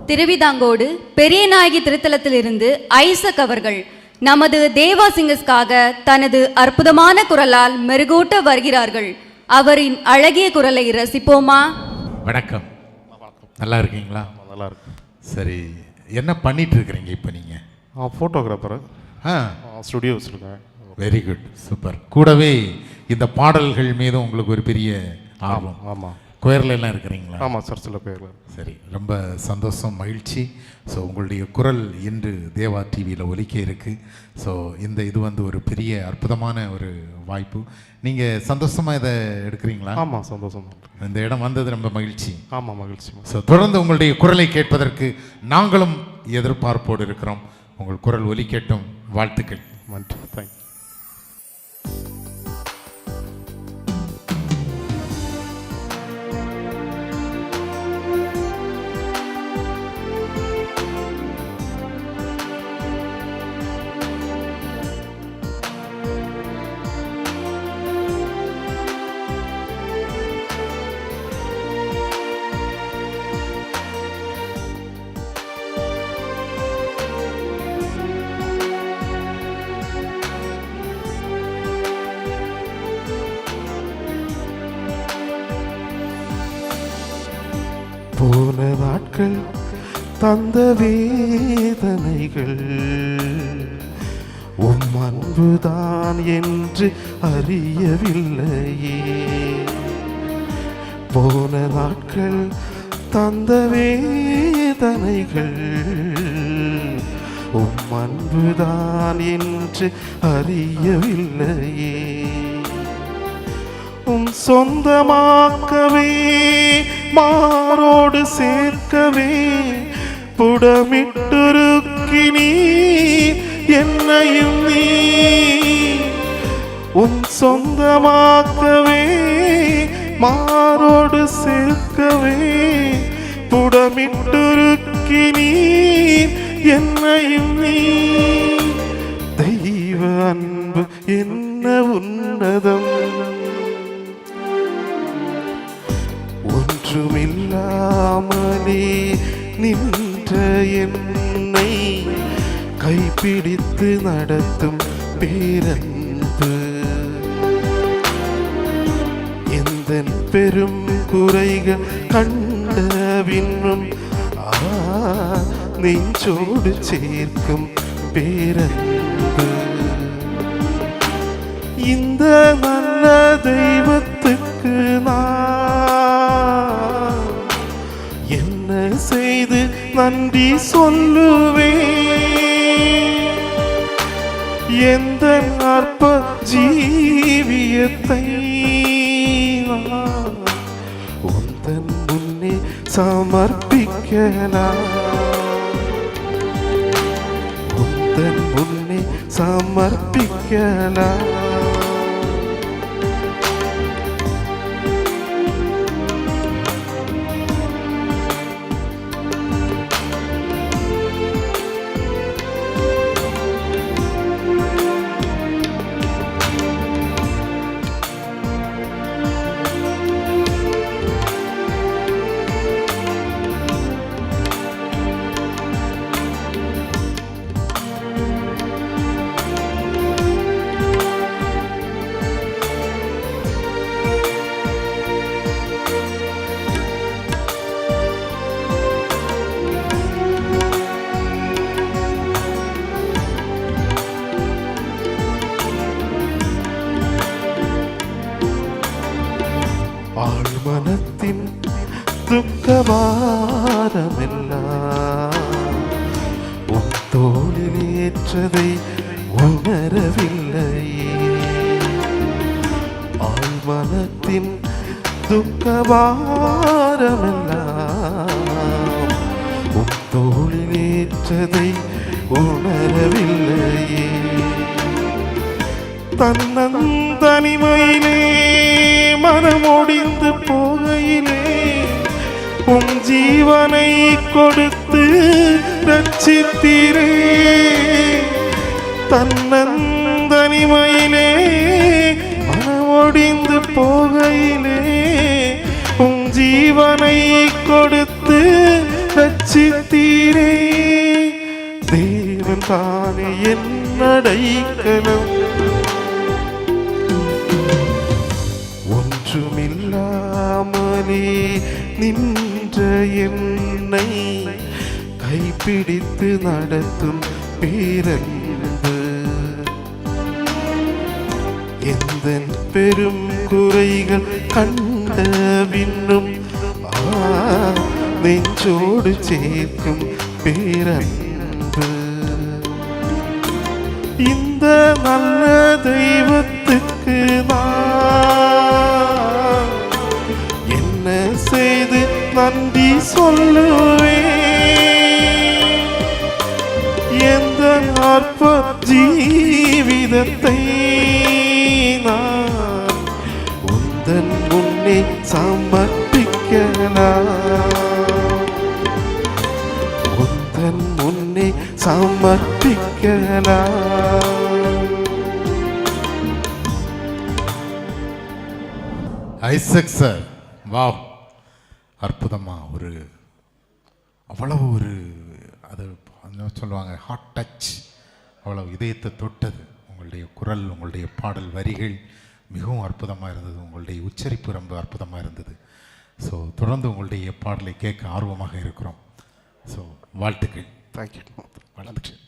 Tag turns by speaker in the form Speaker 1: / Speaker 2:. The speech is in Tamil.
Speaker 1: திருவிதாங்கோடு பெரியநாயகி திருத்தலத்திலிருந்து ஐசக் அவர்கள் நமது தேவா சிங்கர்ஸ்க்காக தனது அற்புதமான குரலால் மெருகூட்ட வருகிறார்கள். அவரின் அழகிய குரலை ரசிப்போமா?
Speaker 2: வணக்கம். நல்லா இருக்கீங்களா?
Speaker 3: நல்லா இருக்கு.
Speaker 2: சரி, என்ன பண்ணிட்டு இருக்கிறீங்க இப்போ நீங்க?
Speaker 3: ஃபோட்டோகிராஃபர். ஸ்டுடியோ வச்சுருக்கேன்.
Speaker 2: Very good, super. கூடவே இந்த பாடல்கள் மீது உங்களுக்கு ஒரு பெரிய ஆர்வம்.
Speaker 3: ஆமாம்.
Speaker 2: கோயிலில் எல்லாம் இருக்கிறீங்களா?
Speaker 3: ஆமாம், சர்ச்சில் கோயிலில்.
Speaker 2: சரி, ரொம்ப சந்தோஷம், மகிழ்ச்சி. ஸோ உங்களுடைய குரல் இன்று தேவா டிவியில் ஒலிக்க இருக்குது. ஸோ இது வந்து ஒரு பெரிய அற்புதமான ஒரு வாய்ப்பு. நீங்கள் சந்தோஷமாக இதை எடுக்கிறீங்களா?
Speaker 3: ஆமாம், சந்தோஷம்.
Speaker 2: இந்த இடம் வந்தது ரொம்ப மகிழ்ச்சி.
Speaker 3: ஆமாம், மகிழ்ச்சி.
Speaker 2: ஸோ தொடர்ந்து உங்களுடைய குரலை கேட்பதற்கு நாங்களும் எதிர்பார்ப்போடு இருக்கிறோம். உங்கள் குரல் ஒலிக்கட்டும். வாழ்த்துக்கள்.
Speaker 3: நன்றி. தேங்க்யூ. போன நாட்கள் தந்த வேதனைகள் உம் அன்புதான் என்று அறியவில்லையே. போன நாட்கள் தந்த வேதனைகள் உம் அன்புதான் என்று அறியவில்லையே. உம் சொந்தமாக்கவே மாரோடு சேர்க்கவே புடமிட்டுருக்கினீ என்னையும் நீ. உம் சொந்தமாக்கவே மாரோடு சேர்க்கவே புடமிட்டுருக்கினீ என்னையும் நீ. தெய்வ அன்பு என்ன உன்னதம், ஒன்றுமில்லாமலே நின்ற என்னை கைப்பிடித்து நடத்தும் பேரன்பு. எந்தன் பெரும் குறைகள் கண்ட பின்னும் நெஞ்சோடு சேர்க்கும் பேரன்பு. இந்த நல்ல தெய்வத்துக்கு நான் என்ன செய்து நன்றி சொல்லுவேன். எந்த அற்ப ஜீவியத்தை உந்தன் முன்னே சமர்ப்பிக்கலாம். உந்தன் முன்னே சமர்ப்பிக்கலாம். ஆழ்மனத்தின் துக்கபாரமெல்லாம் உன் தோளில் ஏற்றதை உணரவில்லையே. ஆழ்மனத்தின் துக்கபாரமெல்லாம் உன் தோளில் ஏற்றதை உணரவில்லையே. தன்னந்தனிமையிலே மனமொடிந்து போகையிலே உம் ஜீவனை கொடுத்து ரட்சித்தீரே. தன்னந்தனிமையிலே மனமொடிந்து போகையிலே உம் ஜீவனை கொடுத்து ரட்சித்தீரே. தேவன் தானே என் அடைக்கலம், ஒன்றுமில்லாமலே நின்ற என்னை கைப்பிடித்து நடத்தும் பேரன்பு. எந்த பெரும் குறைகள் கண்ட பின்னும் நெஞ்சோடு சேர்க்கும் பேரன்பு. இந்த நல்ல தெய்வத்துக்கு நான் என்ன செய்து நன்றி சொல்லுவேன்? எந்த அற்ப ஜீவிதத்தை நான் உந்தன் முன்னே சமர்ப்பிக்கலாம், உந்தன் முன்னே சமர்ப்பிக்கலாம்.
Speaker 2: ஐசக் சார், வாவ், அற்புதமாக ஒரு அவ்வளவு ஒரு அது என்ன சொல்லுவாங்க, ஹார்ட் டச், அவ்வளவு இதயத்தை தொட்டது. உங்களுடைய குரல், உங்களுடைய பாடல் வரிகள் மிகவும் அற்புதமாக இருந்தது. உங்களுடைய உச்சரிப்பு ரொம்ப அற்புதமாக இருந்தது. ஸோ தொடர்ந்து உங்களுடைய பாடலை கேட்க ஆர்வமாக இருக்கிறோம். ஸோ வாழ்த்துக்கள்.
Speaker 3: தேங்க்யூ.
Speaker 2: வாழ்த்துக்கள்.